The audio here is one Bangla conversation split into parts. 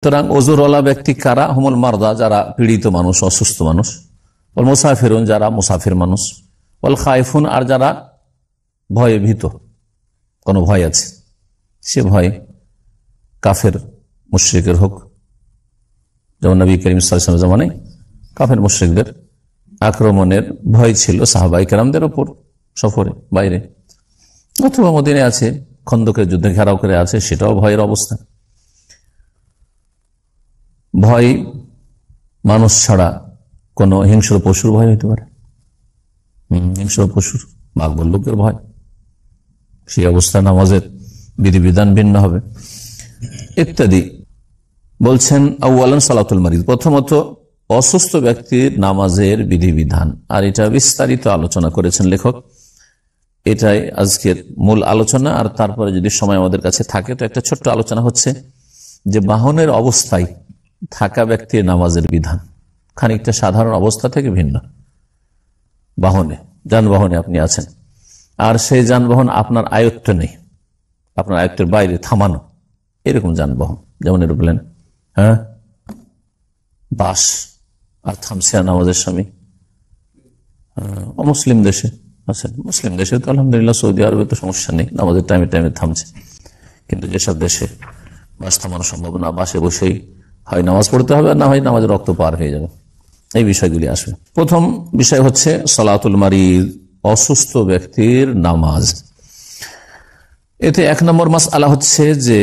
সুতরাং ওজুরওয়ালা ব্যক্তি কারা? হুমুল মারদা, যারা পীড়িত মানুষ, অসুস্থ মানুষ। ওল মুসাফিরুন, যারা মুসাফির মানুষ। ওল খায়ফুন, আর যারা ভয়ে ভীত, কোনো ভয় আছে, সে ভয় কাফের মুশরিকের হোক, যেমন নবী করিম সাল্লাল্লাহু আলাইহি ওয়াসাল্লামের জামানায় কাফের মুশরিকদের আক্রমণের ভয় ছিল সাহাবায়ে কেরামদের উপর সফরে বাইরে, অথবা মদিনায় আছে, খন্দকের যুদ্ধে ঘেরাও করে আছে, সেটাও ভয়ের অবস্থা। ভয় মানুষ ছাড়া কোন হিংস্র পশুর ভয় হইতে পারে, হিংস্র পশুর, বাঘ ভাল্লুকের ভয়, সেই অবস্থায় নামাজের বিধিবিধান ভিন্ন হবে ইত্যাদি। বলছেন আউয়ালান সালাতুল মারিদ, প্রথমত অসুস্থ ব্যক্তির নামাজের বিধিবিধান, আর এটা বিস্তারিত আলোচনা করেছেন লেখক। এটাই আজকের মূল আলোচনা। আর তারপরে যদি সময় আমাদের কাছে থাকে তো একটা ছোট্ট আলোচনা হচ্ছে যে বাহনের অবস্থায় থাকা ব্যক্তির নামাজের বিধান খানিকটা সাধারণ অবস্থা থেকে ভিন্ন। বাহনে, যানবাহনে আপনি আছেন, আর সেই যানবাহন আপনার আয়ত্ত নেই, আপনার আয়ত্তের বাইরে, থামানো, এরকম যানবাহন, যেমন এরোপ্লেন, বাস, আর থামছে নামাজের সময়। অমুসলিম দেশে আছেন, মুসলিম দেশে তো আলহামদুলিল্লাহ, সৌদি আরবে তো সমস্যা নেই, নামাজের টাইমে টাইমে থামছে। কিন্তু যেসব দেশে বাস থামানো সম্ভব না, বাসে বসেই হয় নামাজ পড়তে হবে, আর না হয় নামাজের রক্ত পার হয়ে যাবে, এই বিষয়গুলি আসবে। প্রথম বিষয় হচ্ছে সালাতুল মারিদ, অসুস্থ ব্যক্তির নামাজ। এতে 1 নম্বর মাসআলা হচ্ছে যে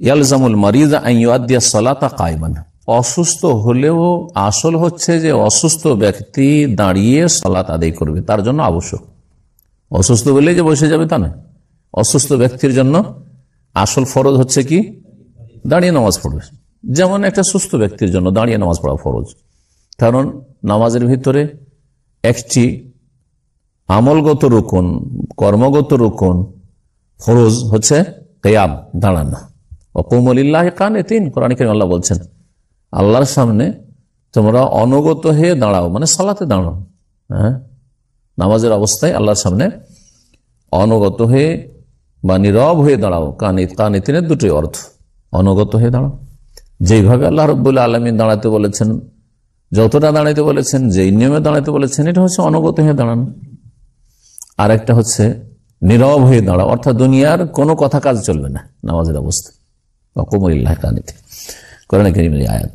ইয়ালজামুল মারিদ আন ইউআদ্দিয়া সালাতা কায়মান, অসুস্থ হলেও আসল হচ্ছে যে অসুস্থ ব্যক্তি দাঁড়িয়ে সালাত আদায় করবে, তার জন্য আবশ্যক। অসুস্থ বলে যে বসে যাবে তা নয়, অসুস্থ ব্যক্তির জন্য আসল ফরজ হচ্ছে কি দাঁড়িয়ে নামাজ পড়বে। যেমন একটা সুস্থ ব্যক্তির জন্য দাঁড়িয়ে নামাজ পড়া ফরজ, কারণ নামাজের ভিতরে একটি আমলগত রুকন, কর্মগত রুকন, ফরজ হচ্ছে কিয়াম, দাঁড়ানো। ওয়াকুমু লিল্লাহি কানিতিন, কোরআনে কারীমে আল্লাহ বলছেন আল্লাহর সামনে তোমরা অনুগত হয়ে দাঁড়াও, মানে সালাতে দাঁড়াও। নামাজের অবস্থায় আল্লাহর সামনে অনুগত হয়ে বা নীরব হয়ে দাঁড়াও। কানিতিনের দুটোই অর্থ, অনুগত হয়ে দাঁড়াও। যেইভাবে আল্লাহ রাব্বুল আলামিন দাঁড়াতে বলেছেন, যতটা দাঁড়াইতে বলেছেন, যেই নিয়মে দাঁড়াতে বলেছেন, এটা হচ্ছে অনুগত হয়ে দাঁড়ানো। আর একটা হচ্ছে নীরব হয়ে দাঁড়াও, অর্থাৎ দুনিয়ার কোনো কথা কাজ চলবে না নামাজের অবস্থায়। ওয়াকুমু লিল্লাহি কানিতিন, কোরআনে কারীমের আয়াত।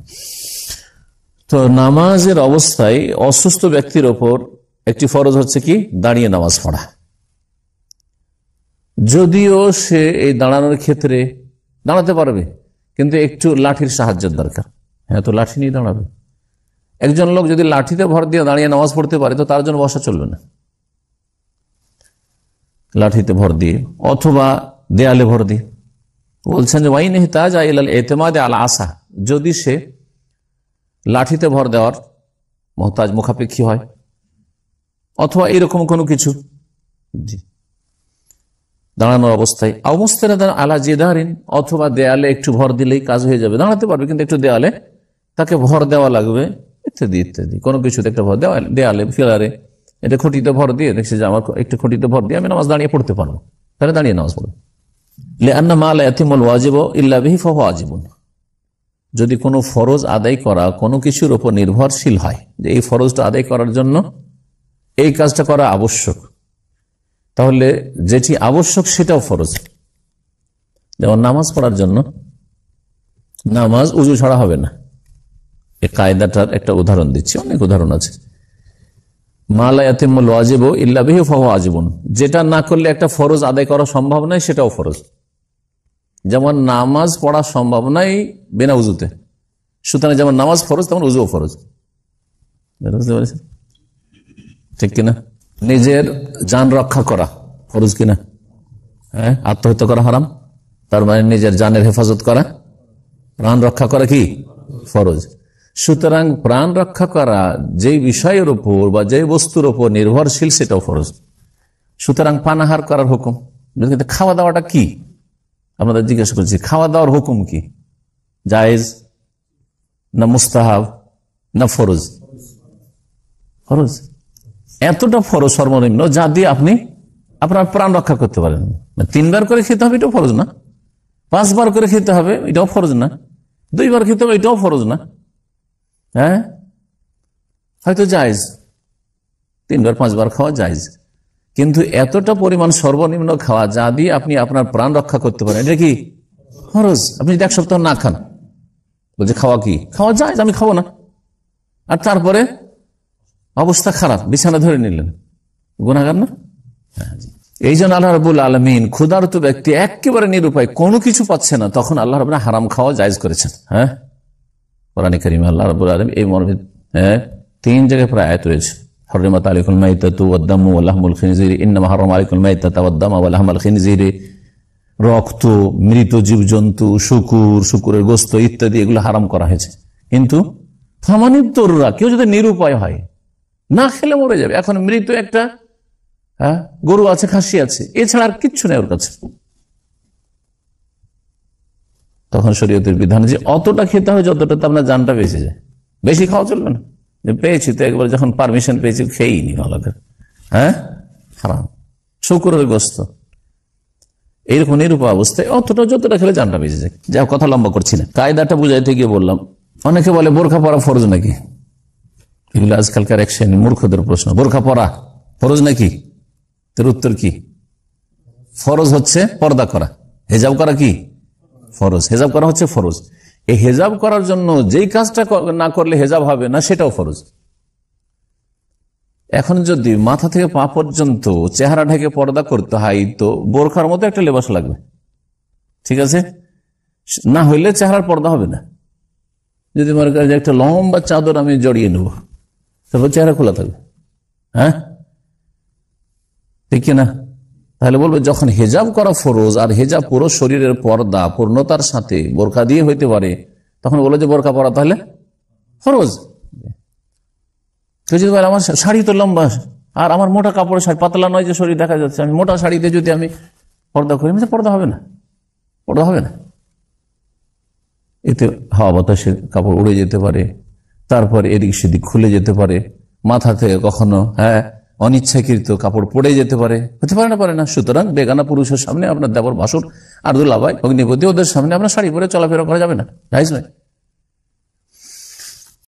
তো নামাজের অবস্থায় অসুস্থ ব্যক্তির ওপর একটি ফরজ হচ্ছে কি দাঁড়িয়ে নামাজ পড়া। যদিও সে এই দাঁড়ানোর ক্ষেত্রে দাঁড়াতে পারবে, কিন্তু একটু লাঠির সাহায্যের দরকার। হ্যাঁ, তো লাঠি নিয়ে দাঁড়াবে। একজন লোক যদি লাঠিতে ভর দিয়ে দাঁড়িয়ে নামাজ পড়তে পারে তো তার জন্য বসা চলবে না, লাঠিতে ভর দিয়ে অথবা দেয়ালে ভর দিয়ে। বলছেন যে ওয়াইন ইহতাজ ইলাল ইতিমাদ আল আসা, যদি সে লাঠিতে ভর দেওয়ার মুহতাজ, মুখাপেক্ষী হয়, অথবা এরকম কোনো কিছু, জি, দাঁড়ানোর অবস্থায়। আও মুস্তানাদান আলা জিদারিন, অথবা দেয়ালে একটু ভর দিলেই কাজ হয়ে যাবে, দাঁড়াতে পারবে কিন্তু একটু দেয়ালে তাকে ভর দেওয়া লাগবে, ইত্যাদি ইত্যাদি। কোনো কিছুতে একটা ভর দেওয়া, দেয়ালে, ফিলারে, এটা খুঁটিতে ভর দিয়ে দেখছি যে আমার একটু খুঁটিতে ভর দিয়ে আমি নামাজ দাঁড়িয়ে পড়তে পারবো, তাহলে দাঁড়িয়ে নামাজ পড়বো। লিআন্না মা লা ইয়াতিমুল ওয়াজিবু ইল্লা বিহি ফাহুয়া ওয়াজিবুন, যদি কোনো ফরজ আদায় করা কোনো কিছুর উপর নির্ভরশীল হয়, যে এই ফরজটা আদায় করার জন্য এই কাজটা করা আবশ্যক, তাহলে যেটি আবশ্যক সেটাও ফরজ। যেমন নামাজ পড়ার জন্য নামাজ উজু ছাড়া হবে না, এই কায়দাটার একটা উদাহরণ দিচ্ছি, অনেক উদাহরণ আছে। মা লা ইয়াতিমুল ওয়াজিবু ইল্লা বিহি ফাহুয়া ওয়াজিবুন, যেটা না করলে একটা ফরজ আদায় করা সম্ভব নয়, সেটাও ফরজ। যেমন নামাজ পড়া সম্ভব নয় বিনা উজুতে, সুতরাং যেমন নামাজ ফরজ তেমন উজুও ফরজ। বুঝতে পেরেছেন? ঠিক কিনা? নিজের জান রক্ষা করা ফরজ কিনা? হ্যাঁ, আত্মহত্যা করা হারাম, তার মানে নিজের জানের হেফাজত করা, প্রাণ রক্ষা করা কি ফরজ। সুতরাং প্রাণ রক্ষা করা যেই বিষয়ের উপর বা যেই বস্তুর উপর নির্ভরশীল সেটাও ফরজ। সুতরাং পানাহার করার হুকুম, খাওয়া দাওয়াটা কি আপনাদের জিজ্ঞাসা করছি, খাওয়া দাওয়ার হুকুম কি? জায়েজ না মুস্তাহাব না ফরজ? ফরজ, এতটা ফরজ সর্বনিম্ন যা দিয়ে আপনি আপনার প্রাণ রক্ষা করতে পারেন। 3 বার করে খেতে হবে, এটাও ফরজ না। 5 বার করে খেতে হবে, এটাও ফরজ না। 2 বার খেতে হবে, এটাও ফরজ না। হ্যাঁ, হয়তো জায়েজ 3 বার 5 বার খাওয়া জায়েজ, কিন্তু এতটা পরিমাণ সর্বনিম্ন খাওয়া যা দিয়ে আপনি আপনার প্রাণ রক্ষা করতে পারেন, এটা কি ফরজ। আপনি যদি 1 সপ্তাহ না খান, বলছে খাওয়া কি, খাওয়া জায়েজ, আমি খাবো না, আর তারপরে অবস্থা খারাপ, বিছানা ধরে নিলেন, গুনাহগার না? এই জন্য আল্লাহ রাব্বুল আলামিন ক্ষুধার্ত ব্যক্তি একেবারে নিরুপায়, কোনো কিছু পাচ্ছে না, তখন আল্লাহ রাব্বুল হারাম খাওয়া জায়েজ করেছেন। হ্যাঁ, কোরআনে কারীমে আল্লাহ রাব্বুল আলামিন এই মর্মে 3 জায়গায় প্রায় আয়াত রয়েছে। হারামাত আলাইকুম মাইতাতু ওয়াদ-দামু ওয়া লাহমুল খিনজির, ইন্নামা হারামা আলাইকুম মাইতাতু ওয়াদ-দামা ওয়া লাহমাল খিনজির, রক্ত, মৃত জীবজন্তু, শুকুরের গোশত ইত্যাদি এগুলো হারাম করা হয়েছে। কিন্তু ফামানিত্তররা, কেউ যদি নিরুপায় হয়, না খেলে মরে যাবে, এখন মৃত একটা গরু আছে, খাসি আছে, এছাড়া আর কিচ্ছু নেই ওর কাছে, তখন শরীয়তের বিধান যে অতটা খেতে হয় যতটাতে আপনার জানটা বেঁচে যায়, বেশি খাওয়া চলবে না। যে পেয়েছি তো একবার, যখন পারমিশন পেয়েছি খেয়েই নি, ভালো করে। হ্যাঁ, হারাম। শুকুরের গোশত এইরকম নিরুপায় অবস্থায় অতটা যতটা খেলে জানটা বেঁচে যায়। যা কথা লম্বা করছি না, কায়দাটা বুঝাইতে গিয়ে বললাম, অনেকে বলে বোরখা পরা ফরজ নাকি, এগুলো আজকালকার এক শ্রেণী মূর্খদের প্রশ্ন। বোরখা পরা ফরজ নাকি? এর উত্তর কি? ফরজ হচ্ছে পর্দা করা, হেজাব করা কি ফরজ, হেজাব করা হচ্ছে ফরজ। এই হেজাব করার জন্য যেই কাজটা না করলে হেজাব হবে না, সেটাও ফরজ। এখন যদি মাথা থেকে পা পর্যন্ত চেহারা ঢেকে পর্দা করতে হয়, তো বোরখার মতো একটা লেবাস লাগবে, ঠিক আছে? না হইলে চেহারার পর্দা হবে না। যদি মনে করেন যে একটা লম্বা চাদর আমি জড়িয়ে নেব, তারপর চেহারা খোলা থাকবে, হ্যাঁ, ঠিক না? তাহলে বলবো যখন হেজাব করা ফরজ, আর হেজাব পুরো শরীরের পর্দা পূর্ণতার সাথে বোরখা দিয়ে হইতে পারে, তখন বলো যে বোরখা পরা তাহলে ফরজ। যদি বলে আমার শাড়ি তো লম্বা, আর আমার মোটা কাপড়ের শাড়ি, পাতলা নয় যে শরীর দেখা যাচ্ছে, আমি মোটা শাড়িতে যদি আমি পর্দা করি, পর্দা হবে না, পর্দা হবে না। এতে হাওয়া বাতাসে কাপড় উড়ে যেতে পারে, তারপর এদিক সেদিক খুলে যেতে পারে, মাথা থেকে কখনো অনিচ্ছাকৃত কাপড় পড়ে যেতে পারে, হতে পারে না, পারে না। সুতরাং বেগানা পুরুষের সামনে আপনার দেবর ভাসুর আর দুলাভাই অগ্নিপতি, ওদের সামনে আপনার শাড়ি পরে চলাফেরা করা যাবে না, জায়েজ নয়।